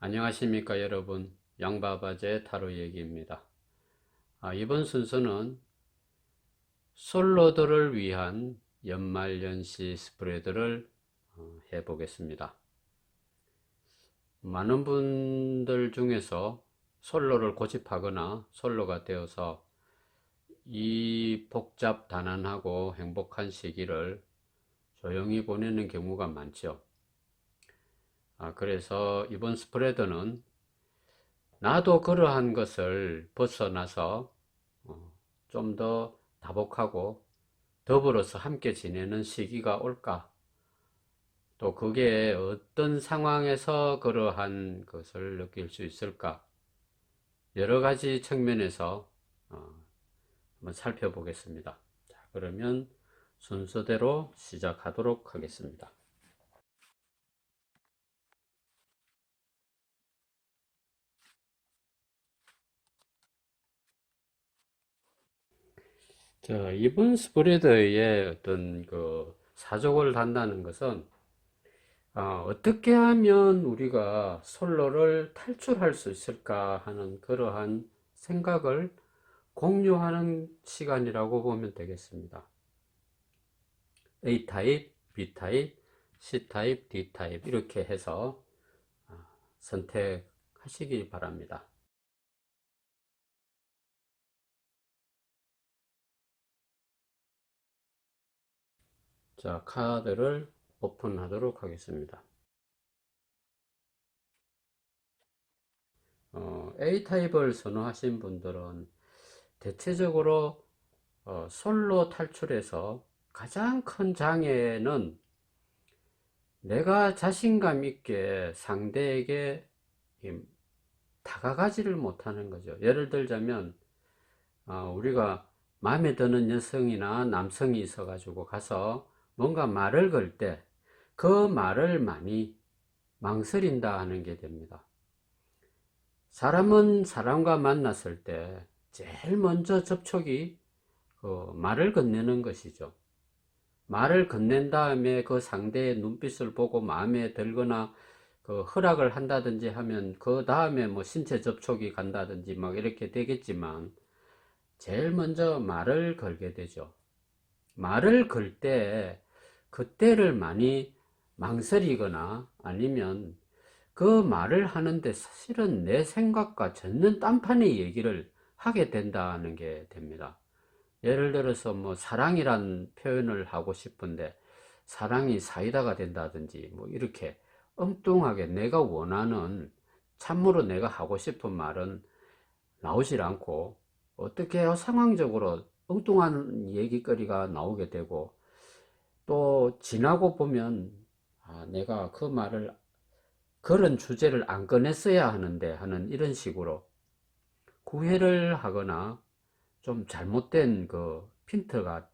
안녕하십니까 여러분, 양바바제 타로 얘기입니다. 이번 순서는 솔로들을 위한 연말연시 스프레드를 해보겠습니다. 많은 분들 중에서 솔로를 고집하거나 솔로가 되어서 이 복잡 단안하고 행복한 시기를 조용히 보내는 경우가 많죠. 그래서 이번 스프레드는 나도 그러한 것을 벗어나서 좀 더 다복하고 더불어서 함께 지내는 시기가 올까? 또 그게 어떤 상황에서 그러한 것을 느낄 수 있을까? 여러 가지 측면에서 한번 살펴보겠습니다. 자, 그러면 순서대로 시작하도록 하겠습니다. 자, 이번 스프레드의 어떤 그 사족을 단다는 것은 어떻게 하면 우리가 솔로를 탈출할 수 있을까 하는 그러한 생각을 공유하는 시간이라고 보면 되겠습니다. A타입, B타입, C타입, D타입 이렇게 해서 선택하시기 바랍니다. 자, 카드를 오픈하도록 하겠습니다. A타입을 선호하신 분들은 대체적으로 솔로 탈출에서 가장 큰 장애는 내가 자신감 있게 상대에게 다가가지를 못하는 거죠. 예를 들자면 우리가 마음에 드는 여성이나 남성이 있어 가지고 가서 뭔가 말을 걸 때 그 말을 많이 망설인다 하는 게 됩니다. 사람은 사람과 만났을 때 제일 먼저 접촉이 말을 건네는 것이죠. 말을 건넨 다음에 그 상대의 눈빛을 보고 마음에 들거나 허락을 한다든지 하면 그 다음에 뭐 신체 접촉이 간다든지 막 이렇게 되겠지만 제일 먼저 말을 걸게 되죠. 말을 걸 때 그때를 많이 망설이거나 아니면 그 말을 하는데 사실은 내 생각과 젖는 딴판의 얘기를 하게 된다는 게 됩니다. 예를 들어서 뭐 사랑이란 표현을 하고 싶은데 사랑이 사이다가 된다든지 뭐 이렇게 엉뚱하게 내가 원하는 참으로 내가 하고 싶은 말은 나오질 않고 어떻게 해요? 상황적으로 엉뚱한 얘기거리가 나오게 되고 또 지나고 보면 내가 그 말을 그런 주제를 안 꺼냈어야 하는데 하는 이런 식으로 구애를 하거나 좀 잘못된 그 핀트가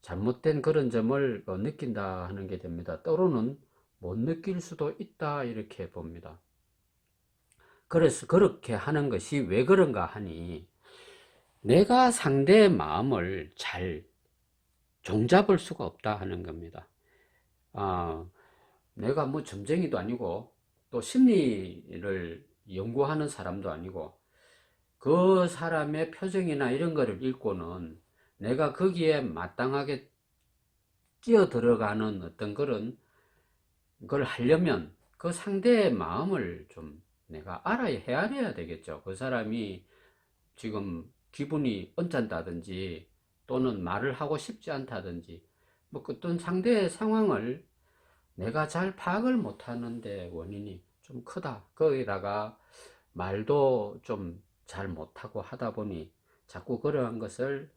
잘못된 그런 점을 느낀다 하는 게 됩니다. 때로는 못 느낄 수도 있다 이렇게 봅니다. 그래서 그렇게 하는 것이 왜 그런가 하니 내가 상대의 마음을 잘 종잡을 수가 없다 하는 겁니다. 아, 내가 뭐 점쟁이도 아니고 또 심리를 연구하는 사람도 아니고 그 사람의 표정이나 이런 거를 읽고는 내가 거기에 마땅하게 끼어 들어가는 어떤 그런 걸 하려면 그 상대의 마음을 좀 내가 알아야 헤아려야 되겠죠. 그 사람이 지금 기분이 언짢다든지 또는 말을 하고 싶지 않다든지 뭐 어떤 상대의 상황을 내가 잘 파악을 못하는데 원인이 좀 크다. 거기다가 말도 좀 잘 못하고 하다 보니 자꾸 그러한 것을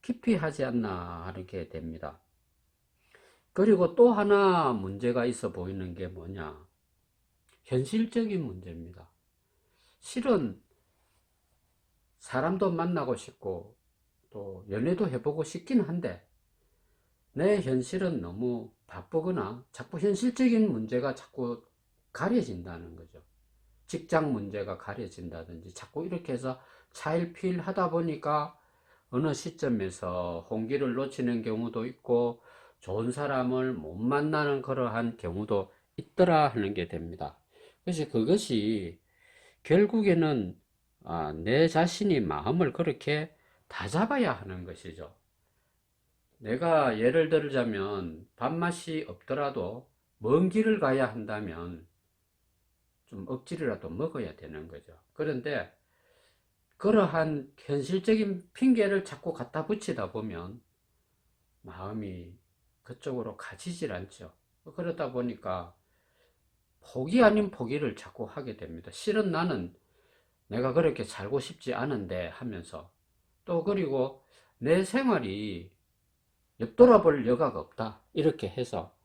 깊이 하지 않나 하는 게 됩니다. 그리고 또 하나 문제가 있어 보이는 게 뭐냐? 현실적인 문제입니다. 실은 사람도 만나고 싶고 또 연애도 해보고 싶긴 한데 내 현실은 너무 바쁘거나 자꾸 현실적인 문제가 자꾸 가려진다는 거죠. 직장 문제가 가려진다든지 자꾸 이렇게 해서 차일피일 하다 보니까 어느 시점에서 홍기를 놓치는 경우도 있고 좋은 사람을 못 만나는 그러한 경우도 있더라 하는 게 됩니다. 그래서 그것이 결국에는 내 자신이 마음을 그렇게 다잡아야 하는 것이죠. 내가 예를 들자면 밥맛이 없더라도 먼 길을 가야 한다면 좀 억지로라도 먹어야 되는 거죠. 그런데 그러한 현실적인 핑계를 자꾸 갖다 붙이다 보면 마음이 그쪽으로 가지질 않죠. 그러다 보니까 포기 아닌 포기를 자꾸 하게 됩니다. 실은 나는 내가 그렇게 살고 싶지 않은데 하면서 또 그리고 내 생활이 옆돌아볼 여가가 없다 이렇게 해서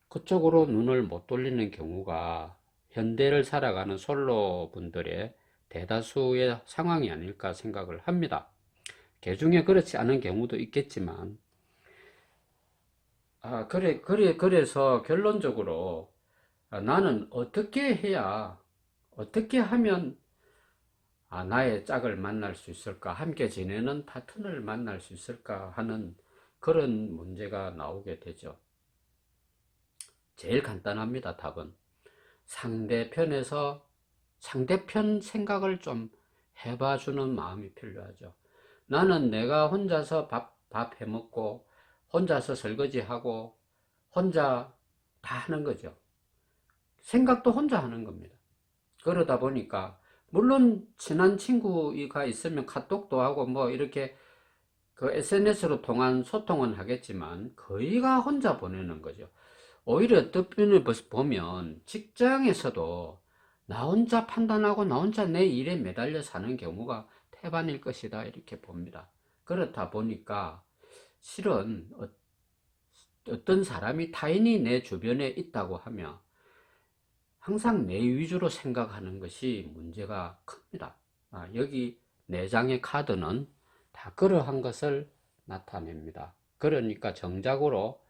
그쪽으로 눈을 못 돌리는 경우가 현대를 살아가는 솔로 분들의 대다수의 상황이 아닐까 생각을 합니다. 개중에 그렇지 않은 경우도 있겠지만 그래서 결론적으로 나는 어떻게 해야 어떻게 하면 나의 짝을 만날 수 있을까, 함께 지내는 파트너를 만날 수 있을까 하는 그런 문제가 나오게 되죠. 제일 간단합니다. 답은 상대편에서 상대편 생각을 좀 해봐주는 마음이 필요하죠. 나는 내가 혼자서 밥 해먹고 혼자서 설거지하고 혼자 다 하는 거죠. 생각도 혼자 하는 겁니다. 그러다 보니까 물론 친한 친구가 있으면 카톡도 하고 뭐 이렇게 그 SNS로 통한 소통은 하겠지만 거의가 혼자 보내는 거죠. 오히려 어떤 면을 보면 직장에서도 나 혼자 판단하고 나 혼자 내 일에 매달려 사는 경우가 태반일 것이다 이렇게 봅니다. 그렇다 보니까 실은 어떤 사람이 타인이 내 주변에 있다고 하면 항상 내 위주로 생각하는 것이 문제가 큽니다. 여기 4장의 카드는 다 그러한 것을 나타냅니다. 그러니까 정작으로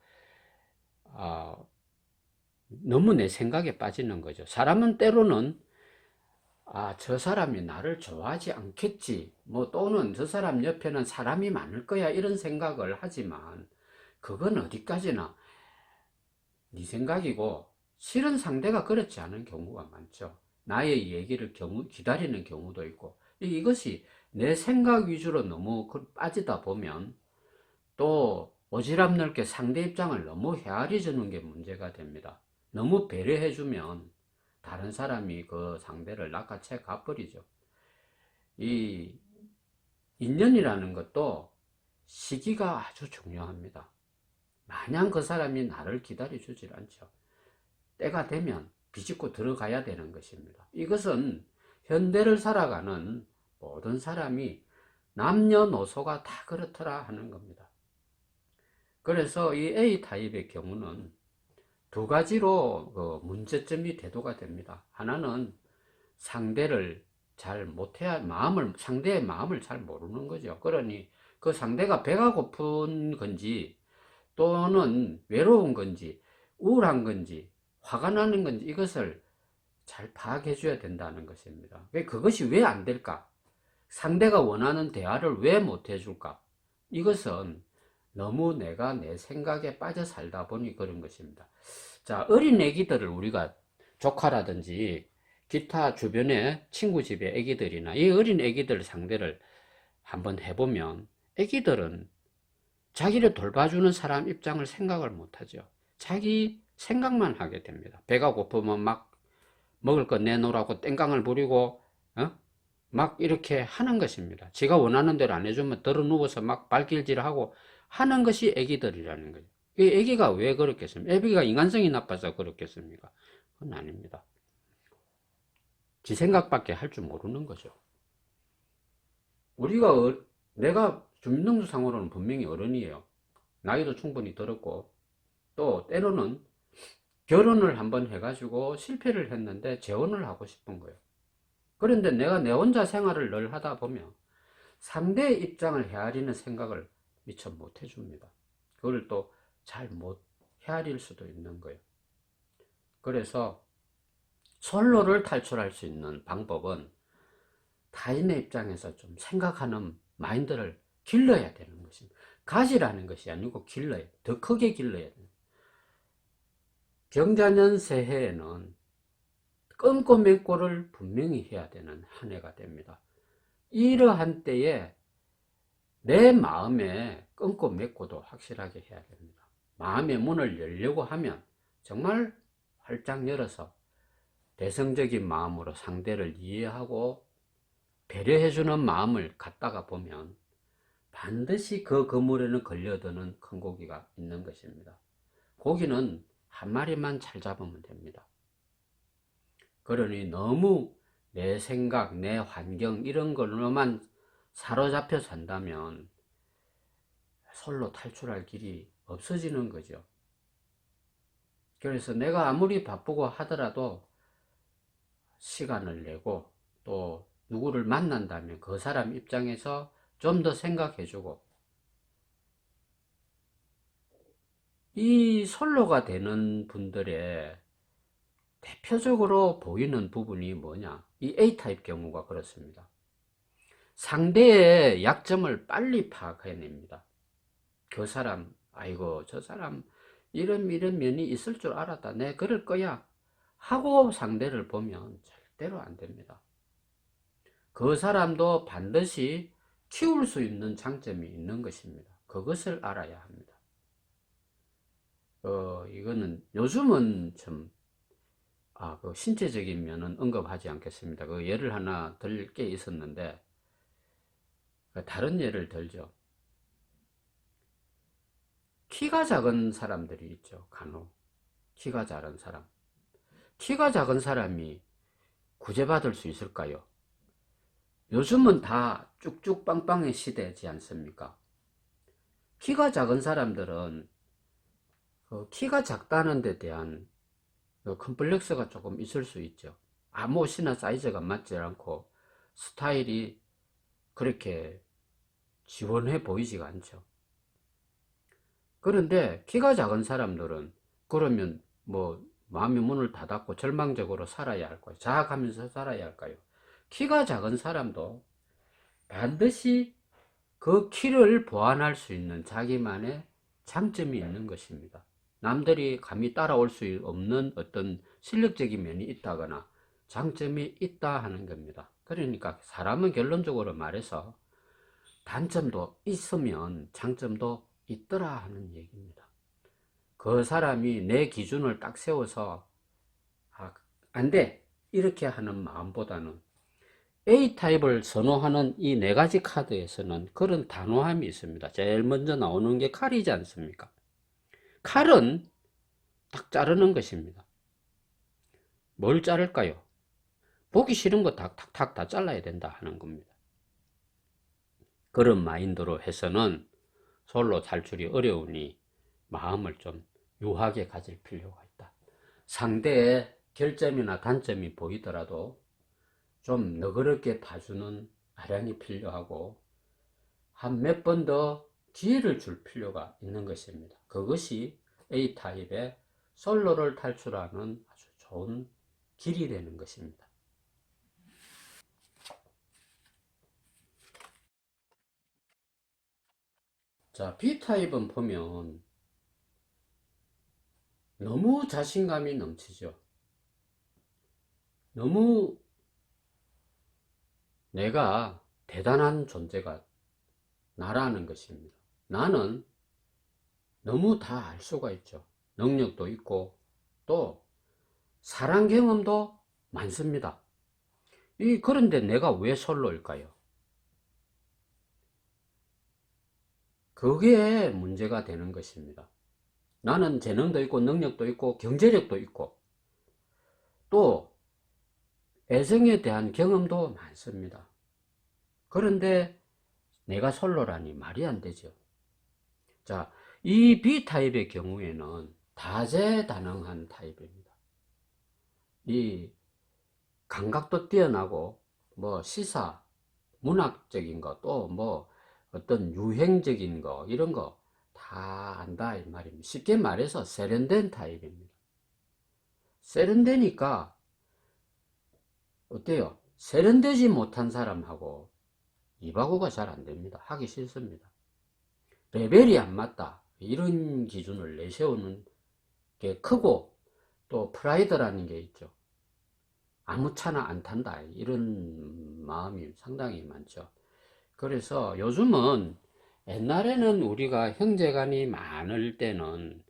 너무 내 생각에 빠지는 거죠. 사람은 때로는 저 사람이 나를 좋아하지 않겠지, 뭐 또는 저 사람 옆에는 사람이 많을 거야 이런 생각을 하지만 그건 어디까지나 네 생각이고 실은 상대가 그렇지 않은 경우가 많죠. 나의 얘기를 기다리는 경우도 있고 이것이 내 생각 위주로 너무 빠지다 보면 또 오지랖 넓게 상대 입장을 너무 헤아려 주는 게 문제가 됩니다. 너무 배려해 주면 다른 사람이 그 상대를 낚아채 가버리죠. 이 인연이라는 것도 시기가 아주 중요합니다. 마냥 그 사람이 나를 기다려 주질 않죠. 때가 되면 비집고 들어가야 되는 것입니다. 이것은 현대를 살아가는 모든 사람이 남녀노소가 다 그렇더라 하는 겁니다. 그래서 이 A타입의 경우는 두 가지로 문제점이 대두가 됩니다. 하나는 상대를 잘 못해야 상대의 마음을 잘 모르는 거죠. 그러니 그 상대가 배가 고픈 건지 또는 외로운 건지 우울한 건지 화가 나는 건지 이것을 잘 파악해 줘야 된다는 것입니다. 그것이 왜 안 될까? 상대가 원하는 대화를 왜 못 해줄까? 이것은 너무 내가 내 생각에 빠져 살다 보니 그런 것입니다. 자, 어린 애기들을 우리가 조카라든지 기타 주변에 친구 집에 애기들이나 이 어린 애기들 상대를 한번 해보면 애기들은 자기를 돌봐주는 사람 입장을 생각을 못하죠. 자기 생각만 하게 됩니다. 배가 고프면 막 먹을 거 내놓으라고 땡깡을 부리고 막 이렇게 하는 것입니다. 지가 원하는 대로 안 해주면 들어 누워서 막 발길질하고 하는 것이 애기들이라는 거죠. 이 애기가 왜 그렇겠습니까? 애기가 인간성이 나빠서 그렇겠습니까? 그건 아닙니다. 지 생각밖에 할 줄 모르는 거죠. 내가 주민등록상으로는 분명히 어른이에요. 나이도 충분히 들었고 또 때로는 결혼을 한번 해가지고 실패를 했는데 재혼을 하고 싶은 거예요. 그런데 내가 내 혼자 생활을 늘 하다 보면 상대의 입장을 헤아리는 생각을 미처 못 해줍니다. 그걸 또 잘 못 헤아릴 수도 있는 거예요. 그래서 솔로를 탈출할 수 있는 방법은 타인의 입장에서 좀 생각하는 마인드를 길러야 되는 것입니다. 가지라는 것이 아니고 길러야, 더 크게 길러야 돼요. 병자년 새해에는 끊고 맺고를 분명히 해야 되는 한 해가 됩니다. 이러한 때에 내 마음에 끊고 맺고도 확실하게 해야 됩니다. 마음의 문을 열려고 하면 정말 활짝 열어서 대성적인 마음으로 상대를 이해하고 배려해주는 마음을 갖다가 보면 반드시 그 그물에는 걸려드는 큰 고기가 있는 것입니다. 고기는 한 마리만 잘 잡으면 됩니다. 그러니 너무 내 생각, 내 환경 이런 걸로만 사로잡혀 산다면 솔로 탈출할 길이 없어지는 거죠. 그래서 내가 아무리 바쁘고 하더라도 시간을 내고 또 누구를 만난다면 그 사람 입장에서 좀 더 생각해주고, 이 솔로가 되는 분들의 대표적으로 보이는 부분이 뭐냐, 이 A타입 경우가 그렇습니다. 상대의 약점을 빨리 파악해냅니다. 그 사람, 아이고 저 사람 이런 면이 있을 줄 알았다, 내 그럴 거야 하고 상대를 보면 절대로 안 됩니다. 그 사람도 반드시 키울 수 있는 장점이 있는 것입니다. 그것을 알아야 합니다. 이거는 요즘은 좀 그 신체적인 면은 언급하지 않겠습니다. 그 예를 하나 들 게 있었는데, 다른 예를 들죠. 키가 작은 사람들이 있죠. 간혹 키가 작은 사람, 키가 작은 사람이 구제받을 수 있을까요? 요즘은 다 쭉쭉 빵빵의 시대지 않습니까? 키가 작은 사람들은 키가 작다는 데 대한 컴플렉스가 조금 있을 수 있죠. 아무 옷이나 사이즈가 맞지 않고 스타일이 그렇게 지원해 보이지가 않죠. 그런데 키가 작은 사람들은 그러면 뭐 마음의 문을 닫았고 절망적으로 살아야 할까요? 자학하면서 살아야 할까요? 키가 작은 사람도 반드시 그 키를 보완할 수 있는 자기만의 장점이 있는 것입니다. 남들이 감히 따라올 수 없는 어떤 실력적인 면이 있다거나 장점이 있다 하는 겁니다. 그러니까 사람은 결론적으로 말해서 단점도 있으면 장점도 있더라 하는 얘기입니다. 그 사람이 내 기준을 딱 세워서 안 돼 이렇게 하는 마음보다는, A타입을 선호하는 이 네 가지 카드에서는 그런 단호함이 있습니다. 제일 먼저 나오는 게 칼이지 않습니까? 칼은 딱 자르는 것입니다. 뭘 자를까요? 보기 싫은 거 탁탁탁 다 잘라야 된다 하는 겁니다. 그런 마인드로 해서는 솔로 탈출이 어려우니 마음을 좀 유하게 가질 필요가 있다. 상대의 결점이나 단점이 보이더라도 좀 너그럽게 봐주는 아량이 필요하고 한 몇 번 더 기회를 줄 필요가 있는 것입니다. 그것이 A타입의 솔로를 탈출하는 아주 좋은 길이 되는 것입니다. 자, B타입은 보면 너무 자신감이 넘치죠. 너무 내가 대단한 존재가 나라는 것입니다. 나는 너무 다 알 수가 있죠. 능력도 있고 또 사랑 경험도 많습니다. 그런데 내가 왜 솔로일까요? 그게 문제가 되는 것입니다. 나는 재능도 있고 능력도 있고 경제력도 있고 또 애정에 대한 경험도 많습니다. 그런데 내가 솔로라니 말이 안 되죠. 자, 이 B타입의 경우에는 다재다능한 타입입니다. 이 감각도 뛰어나고 뭐 시사, 문학적인 거, 또 뭐 어떤 유행적인 거 이런 거 다 안다 이 말입니다. 쉽게 말해서 세련된 타입입니다. 세련되니까 어때요? 세련되지 못한 사람하고 이바구가 잘 안 됩니다. 하기 싫습니다. 레벨이 안 맞다 이런 기준을 내세우는 게 크고 또 프라이드라는 게 있죠. 아무차나 안 탄다 이런 마음이 상당히 많죠. 그래서 요즘은 옛날에는 우리가 형제간이 많을 때는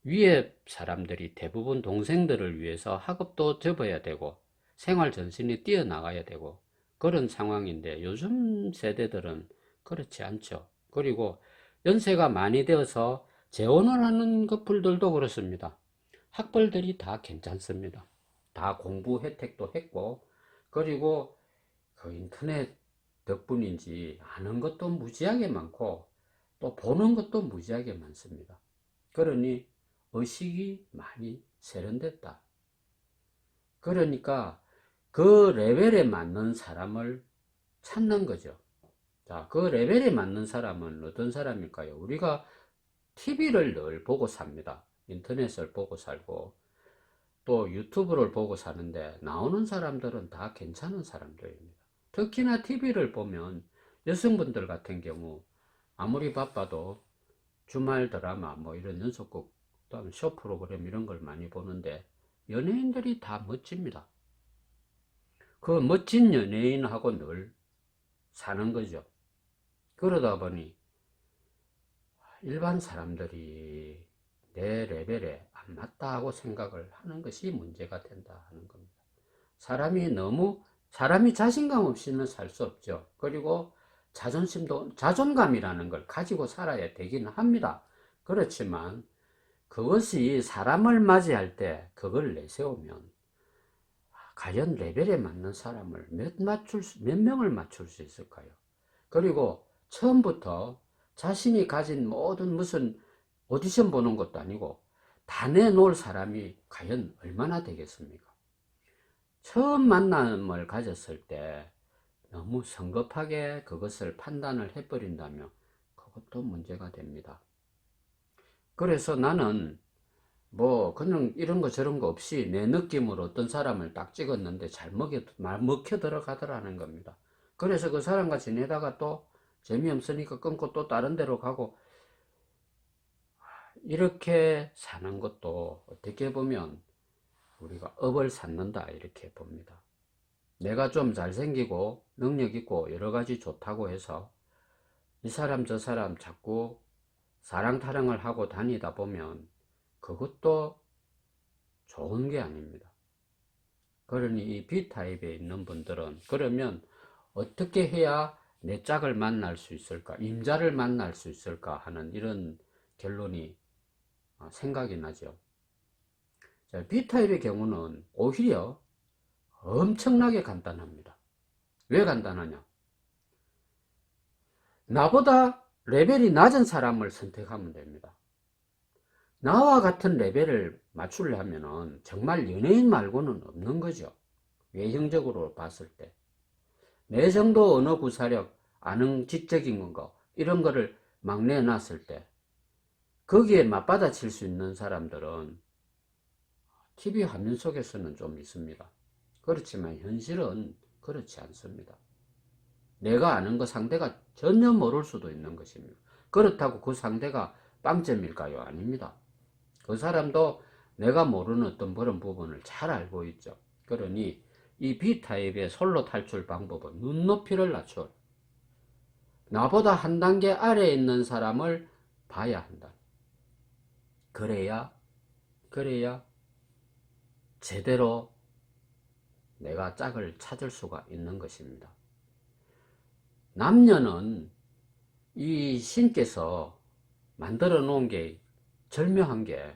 위에 사람들이 대부분 동생들을 위해서 학업도 접어야 되고 생활 전신이 뛰어나가야 되고 그런 상황인데 요즘 세대들은 그렇지 않죠. 그리고 연세가 많이 되어서 재혼을 하는 커플들도 그렇습니다. 학벌들이 다 괜찮습니다. 다 공부 혜택도 했고 그리고 그 인터넷 덕분인지 아는 것도 무지하게 많고 또 보는 것도 무지하게 많습니다. 그러니 의식이 많이 세련됐다. 그러니까 그 레벨에 맞는 사람을 찾는 거죠. 자, 그 레벨에 맞는 사람은 어떤 사람일까요? 우리가 TV를 늘 보고 삽니다. 인터넷을 보고 살고 또 유튜브를 보고 사는데 나오는 사람들은 다 괜찮은 사람들입니다. 특히나 TV를 보면 여성분들 같은 경우 아무리 바빠도 주말 드라마 뭐 이런 연속극 또는 쇼 프로그램 이런 걸 많이 보는데 연예인들이 다 멋집니다. 그 멋진 연예인하고 늘 사는 거죠. 그러다 보니 일반 사람들이 내 레벨에 안 맞다고 생각을 하는 것이 문제가 된다 하는 겁니다. 사람이 자신감 없이는 살 수 없죠. 그리고 자존감이라는 걸 가지고 살아야 되기는 합니다. 그렇지만 그것이 사람을 맞이할 때 그걸 내세우면 과연 레벨에 맞는 사람을 몇 명을 맞출 수 있을까요? 그리고 처음부터 자신이 가진 모든 무슨 오디션 보는 것도 아니고 다 내놓을 사람이 과연 얼마나 되겠습니까? 처음 만남을 가졌을 때 너무 성급하게 그것을 판단을 해버린다면 그것도 문제가 됩니다. 그래서 나는 뭐 그냥 이런 거 저런 거 없이 내 느낌으로 어떤 사람을 딱 찍었는데 잘 먹혀 들어가더라는 겁니다. 그래서 그 사람과 지내다가 또 재미없으니까 끊고 또 다른 데로 가고 이렇게 사는 것도 어떻게 보면 우리가 업을 쌓는다 이렇게 봅니다. 내가 좀 잘생기고 능력 있고 여러 가지 좋다고 해서 이 사람 저 사람 자꾸 사랑 타령을 하고 다니다 보면 그것도 좋은 게 아닙니다. 그러니 이 B타입에 있는 분들은 그러면 어떻게 해야 내 짝을 만날 수 있을까? 임자를 만날 수 있을까? 하는 이런 결론이 생각이 나죠. 자, B타입의 경우는 오히려 엄청나게 간단합니다. 왜 간단하냐? 나보다 레벨이 낮은 사람을 선택하면 됩니다. 나와 같은 레벨을 맞추려면 정말 연예인 말고는 없는 거죠. 외형적으로 봤을 때. 내 정도 언어 구사력, 아는 지적인 거, 이런 거를 막 내놨을 때, 거기에 맞받아칠 수 있는 사람들은 TV 화면 속에서는 좀 있습니다. 그렇지만 현실은 그렇지 않습니다. 내가 아는 거 상대가 전혀 모를 수도 있는 것입니다. 그렇다고 그 상대가 빵점일까요? 아닙니다. 그 사람도 내가 모르는 어떤 그런 부분을 잘 알고 있죠. 그러니 이 B타입의 솔로 탈출 방법은 눈높이를 낮춰 나보다 한 단계 아래에 있는 사람을 봐야 한다. 그래야 제대로 내가 짝을 찾을 수가 있는 것입니다. 남녀는 이 신께서 만들어 놓은 게 절묘한 게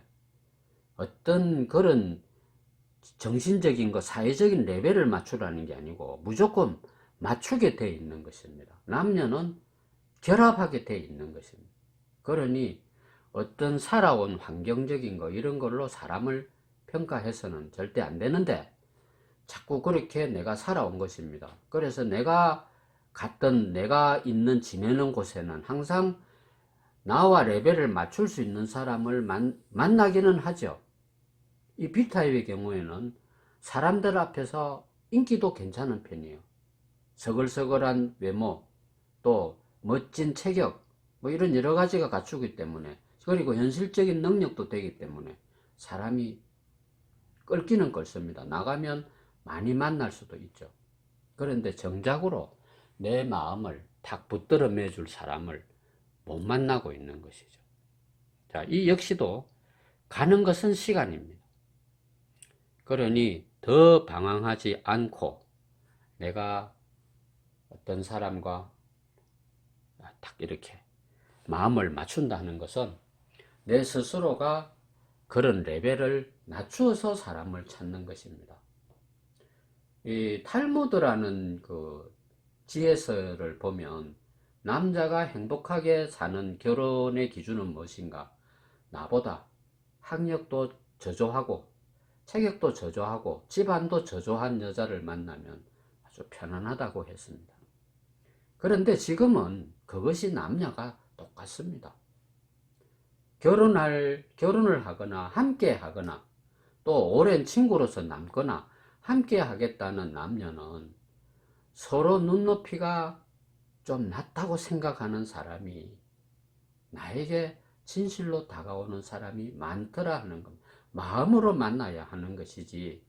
어떤 그런 정신적인 거, 사회적인 레벨을 맞추라는 게 아니고 무조건 맞추게 돼 있는 것입니다. 남녀는 결합하게 돼 있는 것입니다. 그러니 어떤 살아온 환경적인 거 이런 걸로 사람을 평가해서는 절대 안 되는데 자꾸 그렇게 내가 살아온 것입니다. 그래서 내가 지내는 곳에는 항상 나와 레벨을 맞출 수 있는 사람을 만나기는 하죠. 이 B타입의 경우에는 사람들 앞에서 인기도 괜찮은 편이에요. 서글서글한 외모, 또 멋진 체격, 뭐 이런 여러 가지가 갖추기 때문에, 그리고 현실적인 능력도 되기 때문에 사람이 끌기는 끌습니다. 나가면 많이 만날 수도 있죠. 그런데 정작으로 내 마음을 탁 붙들어 매줄 사람을 못 만나고 있는 것이죠. 자, 이 역시도 가는 것은 시간입니다. 그러니 더 방황하지 않고 내가 어떤 사람과 딱 이렇게 마음을 맞춘다는 것은 내 스스로가 그런 레벨을 낮추어서 사람을 찾는 것입니다. 이 탈무드라는 그 지혜서를 보면 남자가 행복하게 사는 결혼의 기준은 무엇인가? 나보다 학력도 저조하고 체격도 저조하고 집안도 저조한 여자를 만나면 아주 편안하다고 했습니다. 그런데 지금은 그것이 남녀가 똑같습니다. 결혼을 하거나 함께 하거나 또 오랜 친구로서 남거나 함께 하겠다는 남녀는 서로 눈높이가 좀 낮다고 생각하는 사람이 나에게 진실로 다가오는 사람이 많더라 하는 것. 마음으로 만나야 하는 것이지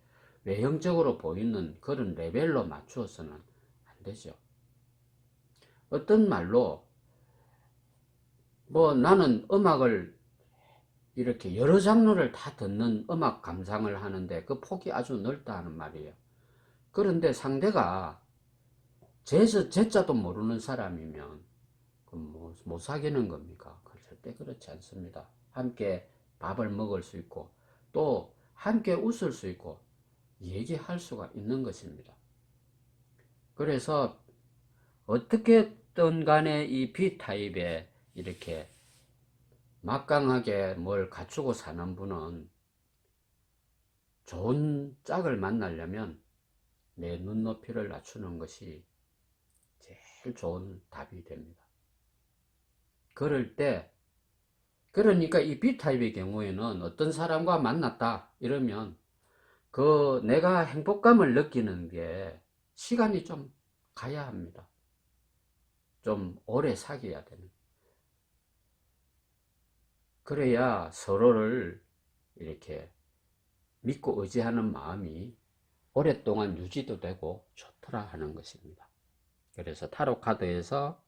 외형적으로 보이는 그런 레벨로 맞추어서는 안 되죠. 어떤 말로 나는 음악을 이렇게 여러 장르를 다 듣는 음악 감상을 하는데 그 폭이 아주 넓다 하는 말이에요. 그런데 상대가 제자도 모르는 사람이면 못 사귀는 겁니까? 절대 그렇지 않습니다. 함께 밥을 먹을 수 있고 또 함께 웃을 수 있고 얘기할 수가 있는 것입니다. 그래서 어떻게든 간에 이 B타입에 이렇게 막강하게 뭘 갖추고 사는 분은 좋은 짝을 만나려면 내 눈높이를 낮추는 것이 제일 좋은 답이 됩니다. 그럴 때 그러니까 이 B타입의 경우에는 어떤 사람과 만났다 이러면 내가 행복감을 느끼는 게 시간이 좀 가야 합니다. 좀 오래 사귀어야 되는. 그래야 서로를 이렇게 믿고 의지하는 마음이 오랫동안 유지도 되고 좋더라 하는 것입니다. 그래서 타로 카드에서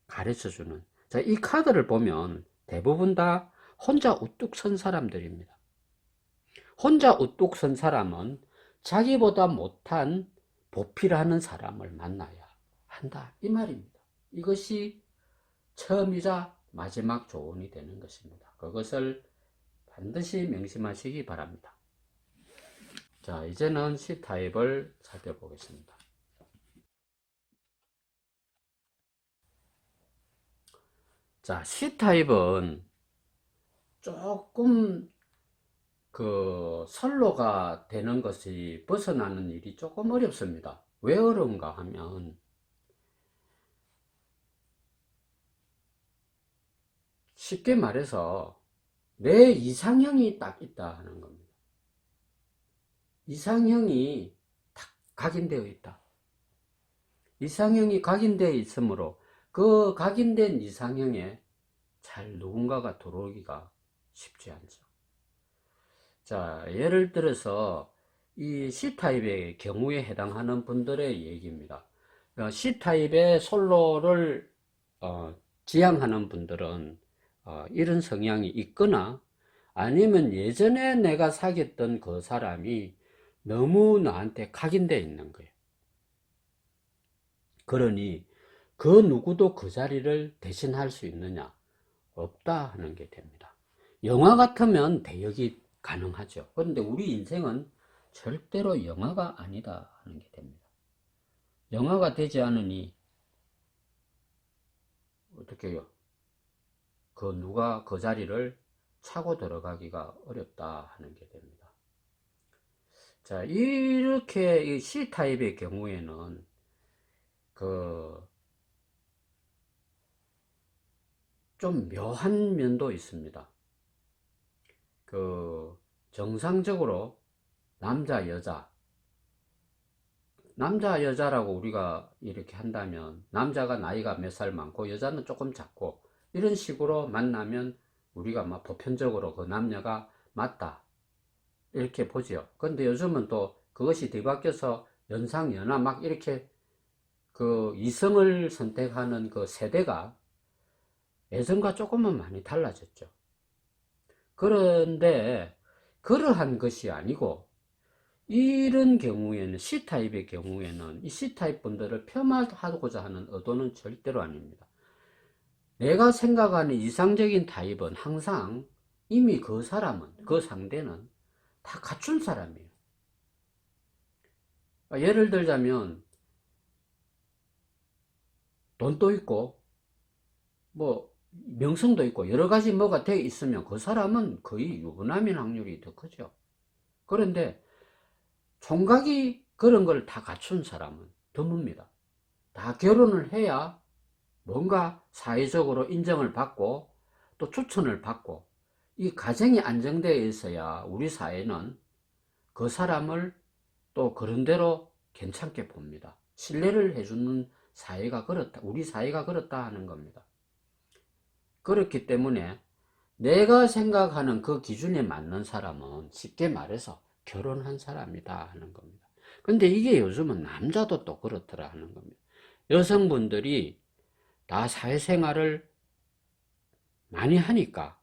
가르쳐주는, 자, 이 카드를 보면 대부분 다 혼자 우뚝 선 사람들입니다. 혼자 우뚝 선 사람은 자기보다 못한 보필하는 사람을 만나야 한다 이 말입니다. 이것이 처음이자 마지막 조언이 되는 것입니다. 그것을 반드시 명심하시기 바랍니다. 자, 이제는 C타입을 살펴보겠습니다. 자, C타입은 조금 선로가 되는 것이 벗어나는 일이 조금 어렵습니다. 왜 어려운가 하면 쉽게 말해서 내 이상형이 딱 있다 하는 겁니다. 이상형이 딱 각인되어 있다. 이상형이 각인되어 있으므로 그 각인된 이상형에 잘 누군가가 들어오기가 쉽지 않죠. 자, 예를 들어서 이 C타입의 경우에 해당하는 분들의 얘기입니다. C타입의 솔로를 지향하는 분들은 이런 성향이 있거나 아니면 예전에 내가 사귀었던 그 사람이 너무 나한테 각인되어 있는 거예요. 그러니 그 누구도 그 자리를 대신할 수 있느냐? 없다 하는 게 됩니다. 영화 같으면 대역이 가능하죠. 그런데 우리 인생은 절대로 영화가 아니다 하는 게 됩니다. 영화가 되지 않으니 어떻게 해요? 누가 그 자리를 차고 들어가기가 어렵다 하는 게 됩니다. 자, 이렇게 이 C타입의 경우에는 좀 묘한 면도 있습니다. 정상적으로 남자 여자라고 우리가 이렇게 한다면 남자가 나이가 몇 살 많고 여자는 조금 작고 이런 식으로 만나면 우리가 보편적으로 그 남녀가 맞다 이렇게 보죠. 그런데 요즘은 또 그것이 뒤바뀌어서 연상, 연하 막 이렇게 그 이성을 선택하는 그 세대가 예전과 조금은 많이 달라졌죠. 그런데 그러한 것이 아니고 이런 경우에는 C타입의 경우에는 이 C타입 분들을 폄하하고자 하는 의도는 절대로 아닙니다. 내가 생각하는 이상적인 타입은 항상 이미 그 사람은, 그 상대는 다 갖춘 사람이에요. 예를 들자면 돈도 있고 뭐 명성도 있고 여러 가지 뭐가 돼 있으면 그 사람은 거의 유부남인 확률이 더 크죠. 그런데 총각이 그런 걸 다 갖춘 사람은 드뭅니다. 다 결혼을 해야 뭔가 사회적으로 인정을 받고 또 추천을 받고 이 가정이 안정되어 있어야 우리 사회는 그 사람을 또 그런대로 괜찮게 봅니다. 신뢰를 해주는 사회가 그렇다, 우리 사회가 그렇다 하는 겁니다. 그렇기 때문에 내가 생각하는 그 기준에 맞는 사람은 쉽게 말해서 결혼한 사람이다 하는 겁니다. 근데 이게 요즘은 남자도 또 그렇더라 하는 겁니다. 여성분들이 다 사회생활을 많이 하니까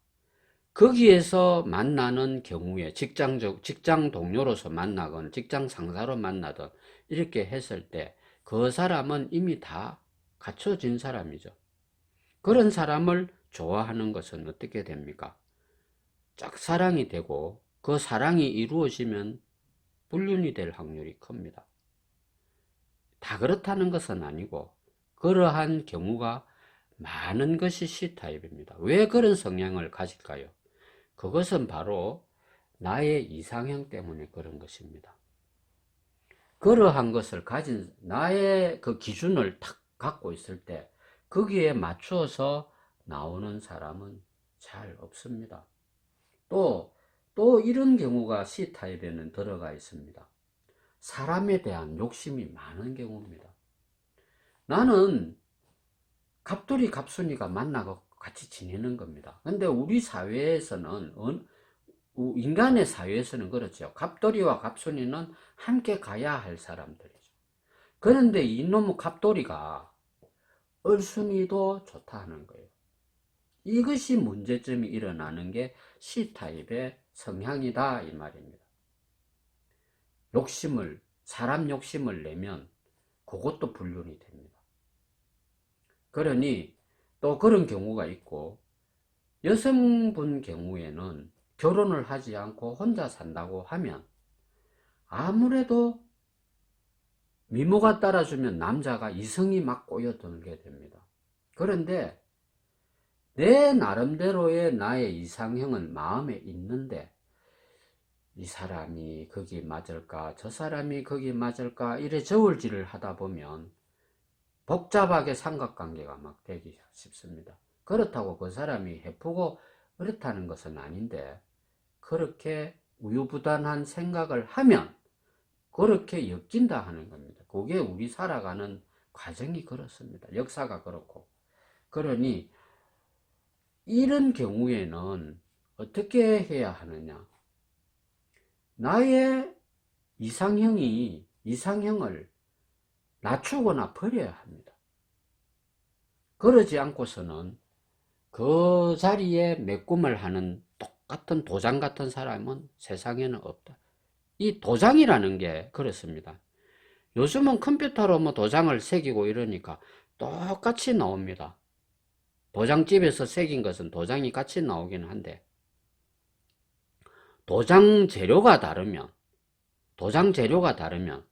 거기에서 만나는 경우에 직장 동료로서 만나건 직장 상사로 만나든 이렇게 했을 때 그 사람은 이미 다 갖춰진 사람이죠. 그런 사람을 좋아하는 것은 어떻게 됩니까? 짝사랑이 되고 그 사랑이 이루어지면 불륜이 될 확률이 큽니다. 다 그렇다는 것은 아니고 그러한 경우가 많은 것이 C타입입니다. 왜 그런 성향을 가질까요? 그것은 바로 나의 이상형 때문에 그런 것입니다. 그러한 것을 가진 나의 그 기준을 탁 갖고 있을 때 거기에 맞추어서 나오는 사람은 잘 없습니다. 또 이런 경우가 C타입에는 들어가 있습니다. 사람에 대한 욕심이 많은 경우입니다. 나는 갑돌이 갑순이가 만나고 같이 지내는 겁니다. 근데 우리 사회에서는 인간의 사회에서는 그렇죠. 갑돌이와 갑순이는 함께 가야 할 사람들이죠. 그런데 이놈의 갑돌이가 얼순이도 좋다 하는 거예요. 이것이 문제점이 일어나는 게 C타입의 성향이다 이 말입니다. 사람 욕심을 내면 그것도 불륜이 됩니다. 그러니 또 그런 경우가 있고 여성분 경우에는 결혼을 하지 않고 혼자 산다고 하면 아무래도 미모가 따라주면 남자가 이성이 막 꼬여들게 됩니다. 그런데 내 나름대로의 나의 이상형은 마음에 있는데 이 사람이 거기 맞을까 저 사람이 거기 맞을까 이래 저울질을 하다 보면 복잡하게 삼각관계가 막 되기 쉽습니다. 그렇다고 그 사람이 해프고 그렇다는 것은 아닌데 그렇게 우유부단한 생각을 하면 그렇게 엮인다 하는 겁니다. 그게 우리 살아가는 과정이 그렇습니다. 역사가 그렇고. 그러니 이런 경우에는 어떻게 해야 하느냐? 나의 이상형을 낮추거나 버려야 합니다. 그러지 않고서는 그 자리에 메꿈을 하는 똑같은 도장 같은 사람은 세상에는 없다. 이 도장이라는 게 그렇습니다. 요즘은 컴퓨터로 뭐 도장을 새기고 이러니까 똑같이 나옵니다. 도장집에서 새긴 것은 도장이 같이 나오긴 한데 도장 재료가 다르면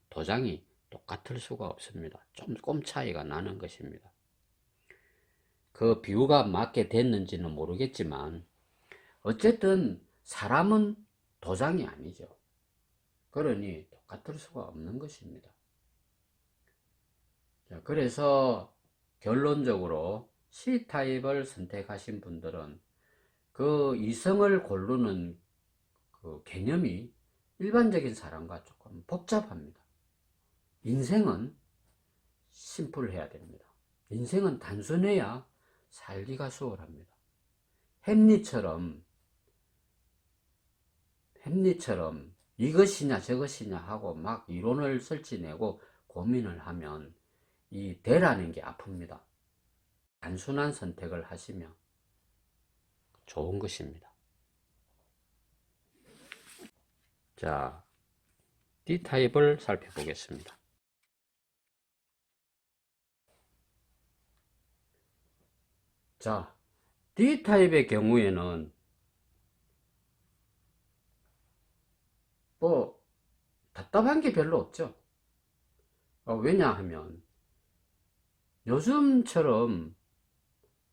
도장이 똑같을 수가 없습니다. 조금 차이가 나는 것입니다. 그 비유가 맞게 됐는지는 모르겠지만 어쨌든 사람은 도장이 아니죠. 그러니 똑같을 수가 없는 것입니다. 자, 그래서 결론적으로 C타입을 선택하신 분들은 그 이성을 고르는 그 개념이 일반적인 사람과 조금 복잡합니다. 인생은 심플해야 됩니다. 인생은 단순해야 살기가 수월합니다. 햄릿처럼 이것이냐 저것이냐 하고 막 이론을 설치내고 고민을 하면 이 대라는 게 아픕니다. 단순한 선택을 하시면 좋은 것입니다. 자, D타입을 살펴보겠습니다. 자, D타입의 경우에는 뭐 답답한 게 별로 없죠. 왜냐하면 요즘처럼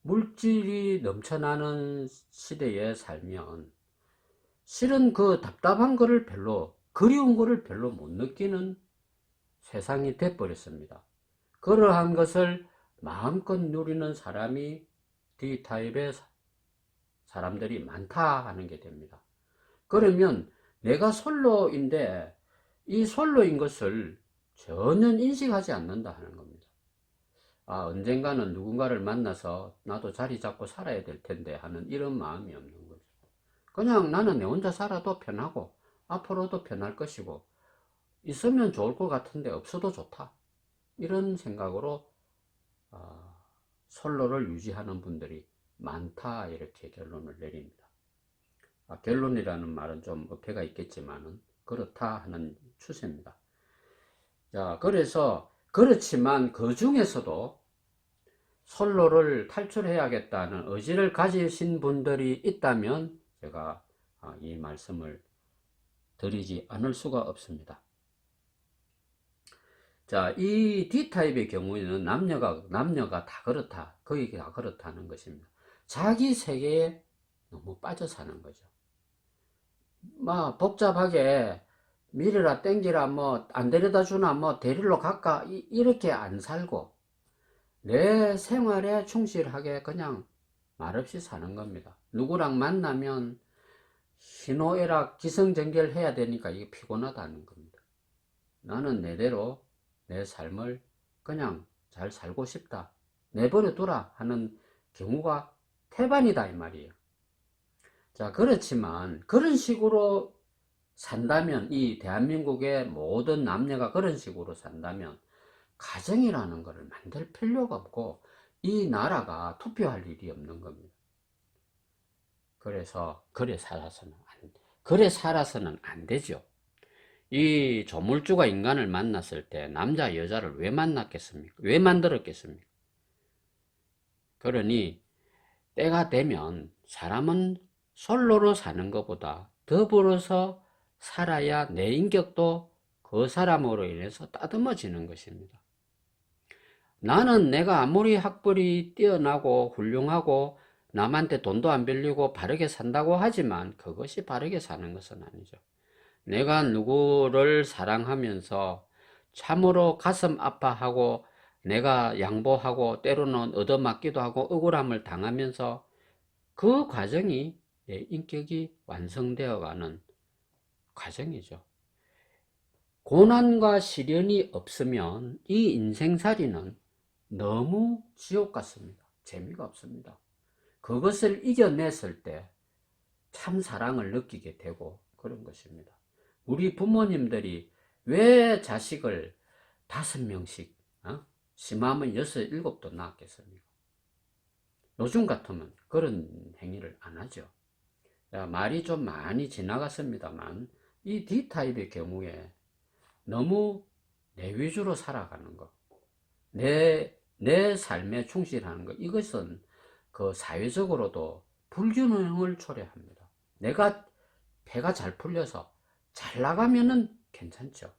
물질이 넘쳐나는 시대에 살면 실은 그 답답한 거를 별로, 그리운 거를 별로 못 느끼는 세상이 돼버렸습니다. 그러한 것을 마음껏 누리는 사람이 D타입의 사람들이 많다 하는 게 됩니다. 그러면 내가 솔로인데 이 솔로인 것을 전혀 인식하지 않는다 하는 겁니다. 언젠가는 누군가를 만나서 나도 자리 잡고 살아야 될 텐데 하는 이런 마음이 없는 거죠. 그냥 나는 내 혼자 살아도 편하고 앞으로도 편할 것이고 있으면 좋을 것 같은데 없어도 좋다, 이런 생각으로 솔로를 유지하는 분들이 많다, 이렇게 결론을 내립니다. 결론이라는 말은 좀 어폐가 있겠지만은 그렇다 하는 추세입니다. 자, 그래서 그렇지만 그 중에서도 솔로를 탈출해야겠다는 의지를 가지신 분들이 있다면 제가 이 말씀을 드리지 않을 수가 없습니다. 자, 이 D타입의 경우에는 남녀가 다 그렇다, 거의 다 그렇다는 것입니다. 자기 세계에 너무 빠져 사는 거죠. 막 복잡하게 미래라 땡기라 뭐 안 데려다 주나 뭐 데리러 갈까 이렇게 안 살고 내 생활에 충실하게 그냥 말없이 사는 겁니다. 누구랑 만나면 희노애락 기승전결 해야 되니까 이게 피곤하다는 겁니다. 나는 내대로 내 삶을 그냥 잘 살고 싶다, 내버려 두라 하는 경우가 태반이다 이 말이에요. 자, 그렇지만 그런 식으로 산다면, 이 대한민국의 모든 남녀가 그런 식으로 산다면 가정이라는 것을 만들 필요가 없고 이 나라가 투표할 일이 없는 겁니다. 그래서 그래 살아서는 안 되죠. 이 조물주가 인간을 만났을 때 남자 여자를 왜 만났겠습니까? 왜 만들었겠습니까? 그러니 때가 되면 사람은 솔로로 사는 것보다 더불어서 살아야 내 인격도 그 사람으로 인해서 따듬어지는 것입니다. 나는 내가 아무리 학벌이 뛰어나고 훌륭하고 남한테 돈도 안 빌리고 바르게 산다고 하지만 그것이 바르게 사는 것은 아니죠. 내가 누구를 사랑하면서 참으로 가슴 아파하고 내가 양보하고 때로는 얻어맞기도 하고 억울함을 당하면서 그 과정이 내 인격이 완성되어 가는 과정이죠. 고난과 시련이 없으면 이 인생살이는 너무 지옥 같습니다. 재미가 없습니다. 그것을 이겨냈을 때 참 사랑을 느끼게 되고 그런 것입니다. 우리 부모님들이 왜 자식을 5명씩, 심하면 6, 7도 낳았겠습니까? 요즘 같으면 그런 행위를 안 하죠. 말이 좀 많이 지나갔습니다만 이 D타입의 경우에 너무 내 위주로 살아가는 것, 내 삶에 충실하는 것, 이것은 그 사회적으로도 불균형을 초래합니다. 내가 배가 잘 풀려서 잘 나가면은 괜찮죠.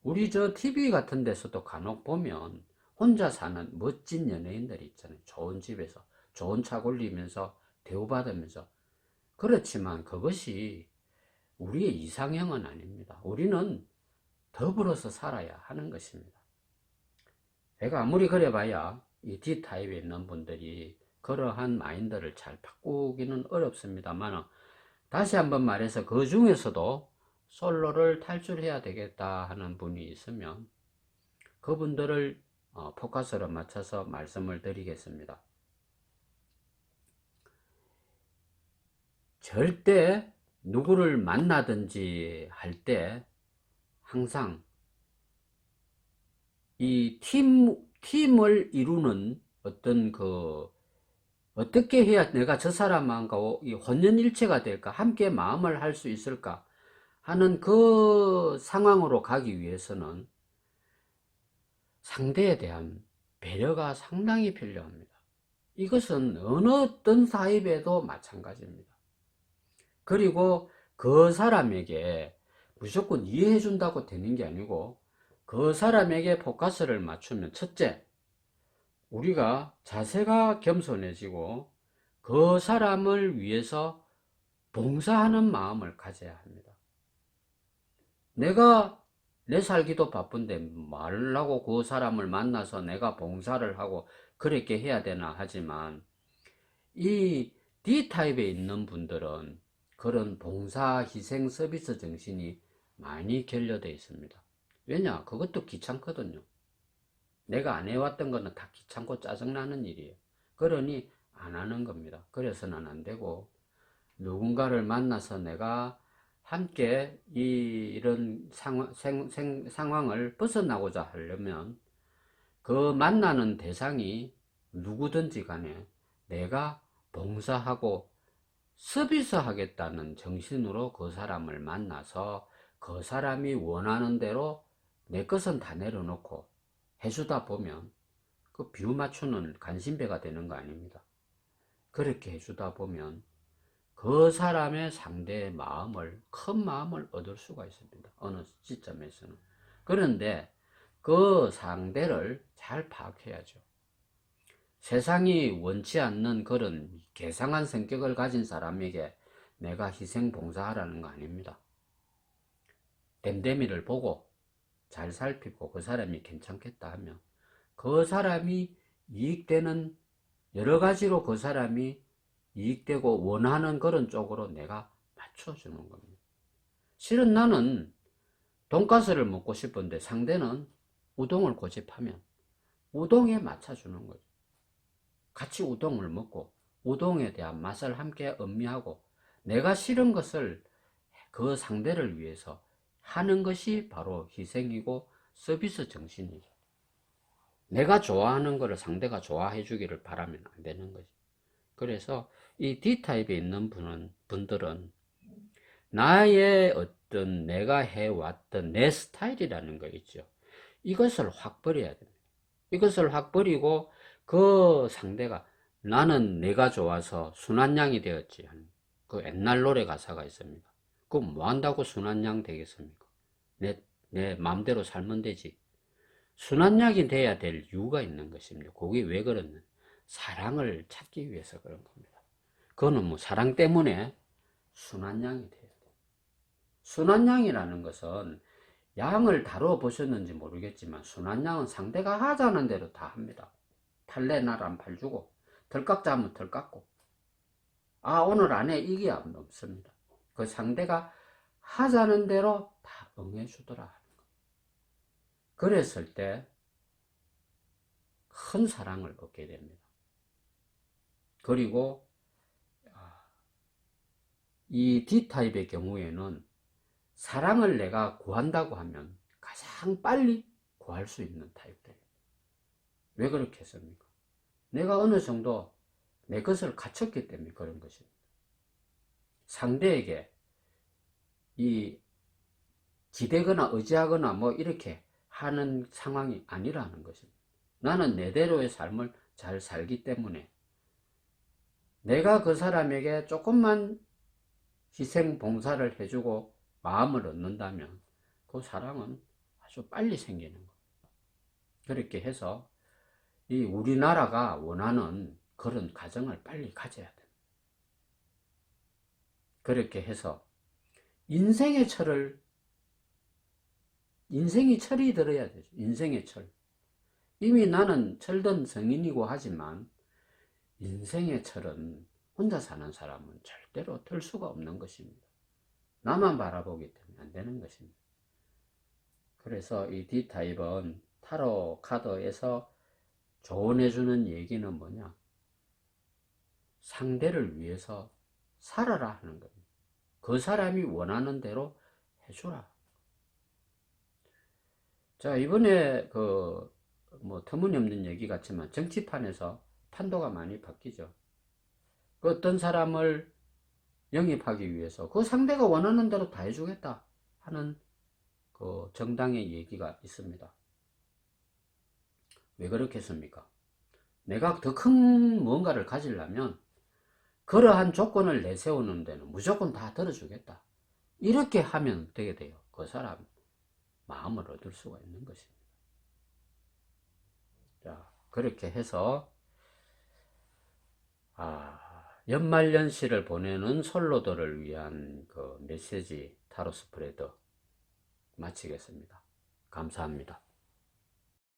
우리 저 TV 같은 데서도 간혹 보면 혼자 사는 멋진 연예인들이 있잖아요. 좋은 집에서 좋은 차 굴리면서 대우받으면서. 그렇지만 그것이 우리의 이상형은 아닙니다. 우리는 더불어서 살아야 하는 것입니다. 내가 아무리 그래봐야 이 D타입에 있는 분들이 그러한 마인드를 잘 바꾸기는 어렵습니다만, 다시 한번 말해서 그 중에서도 솔로를 탈출해야 되겠다 하는 분이 있으면 그분들을 포커스로 맞춰서 말씀을 드리겠습니다. 절대 누구를 만나든지 할 때 항상 이 팀을 이루는 어떤 어떻게 해야 내가 저 사람과 이 혼연일체가 될까? 함께 마음을 할 수 있을까? 하는 그 상황으로 가기 위해서는 상대에 대한 배려가 상당히 필요합니다. 이것은 어느 어떤 사입에도 마찬가지입니다. 그리고 그 사람에게 무조건 이해해 준다고 되는 게 아니고 그 사람에게 포커스를 맞추면 첫째, 우리가 자세가 겸손해지고 그 사람을 위해서 봉사하는 마음을 가져야 합니다. 내가 내 살기도 바쁜데 말라고 그 사람을 만나서 내가 봉사를 하고 그렇게 해야 되나 하지만 이 D타입에 있는 분들은 그런 봉사, 희생, 서비스 정신이 많이 결여되어 있습니다. 왜냐? 그것도 귀찮거든요. 내가 안 해왔던 거는 다 귀찮고 짜증나는 일이에요. 그러니 안 하는 겁니다. 그래서는 안 되고 누군가를 만나서 내가 함께 이런 상황을 벗어나고자 하려면 그 만나는 대상이 누구든지 간에 내가 봉사하고 서비스하겠다는 정신으로 그 사람을 만나서 그 사람이 원하는 대로 내 것은 다 내려놓고 해주다 보면 그 비유 맞추는 간신배가 되는 거 아닙니다. 그렇게 해주다 보면 그 사람의 상대의 마음을, 큰 마음을 얻을 수가 있습니다. 어느 시점에서는. 그런데 그 상대를 잘 파악해야죠. 세상이 원치 않는 그런 괴상한 성격을 가진 사람에게 내가 희생 봉사하라는 거 아닙니다. 댐댐이를 보고 잘 살피고 그 사람이 괜찮겠다 하면 그 사람이 이익되는 여러 가지로 그 사람이 이익되고 원하는 그런 쪽으로 내가 맞춰주는 겁니다. 실은 나는 돈가스를 먹고 싶은데 상대는 우동을 고집하면 우동에 맞춰주는 거죠. 같이 우동을 먹고 우동에 대한 맛을 함께 음미하고 내가 싫은 것을 그 상대를 위해서 하는 것이 바로 희생이고 서비스 정신이죠. 내가 좋아하는 것을 상대가 좋아해 주기를 바라면 안 되는 거죠. 그래서 이 D타입에 있는 분들은 나의 어떤 내가 해왔던 내 스타일이라는 거 있죠. 이것을 확 버려야 됩니다. 이것을 확 버리고 그 상대가 나는 내가 좋아서 순한 양이 되었지. 그 옛날 노래 가사가 있습니다. 그럼 뭐 한다고 순한 양 되겠습니까? 내 마음대로 살면 되지. 순한 양이 돼야 될 이유가 있는 것입니다. 그게 왜 그러냐? 사랑을 찾기 위해서 그런 겁니다. 그거는 뭐 사랑 때문에 순한 양이 돼야 돼요. 순한 양이라는 것은 양을 다뤄보셨는지 모르겠지만 순한 양은 상대가 하자는 대로 다 합니다. 팔래 나란 팔 주고 덜깎자 하면 덜 깎고 아 오늘 안에 이게 없습니다. 그 상대가 하자는 대로 다 응해주더라. 그랬을 때 큰 사랑을 얻게 됩니다. 그리고 이 D타입의 경우에는 사랑을 내가 구한다고 하면 가장 빨리 구할 수 있는 타입들입니다. 왜 그렇게 했습니까? 내가 어느 정도 내 것을 갖췄기 때문에 그런 것입니다. 상대에게 이 기대거나 의지하거나 뭐 이렇게 하는 상황이 아니라는 것입니다. 나는 내대로의 삶을 잘 살기 때문에 내가 그 사람에게 조금만 희생 봉사를 해주고 마음을 얻는다면 그 사랑은 아주 빨리 생기는 겁니다. 그렇게 해서 이 우리나라가 원하는 그런 가정을 빨리 가져야 됩니다. 그렇게 해서 인생이 철이 들어야 되죠. 인생의 철. 이미 나는 철든 성인이고 하지만 인생의 철은 혼자 사는 사람은 절대로 들 수가 없는 것입니다. 나만 바라보기 때문에 안 되는 것입니다. 그래서 이 D타입은 타로 카드에서 조언해주는 얘기는 뭐냐? 상대를 위해서 살아라 하는 겁니다. 그 사람이 원하는 대로 해주라. 자, 이번에 뭐 터무니없는 얘기 같지만 정치판에서 판도가 많이 바뀌죠. 그 어떤 사람을 영입하기 위해서 그 상대가 원하는 대로 다 해주겠다 하는 그 정당의 얘기가 있습니다. 왜 그렇겠습니까? 내가 더 큰 뭔가를 가지려면 그러한 조건을 내세우는 데는 무조건 다 들어주겠다. 이렇게 하면 되게 돼요. 그 사람 마음을 얻을 수가 있는 것입니다. 자, 그렇게 해서 연말연시를 보내는 솔로들을 위한 그 메시지 타로 스프레드 마치겠습니다. 감사합니다.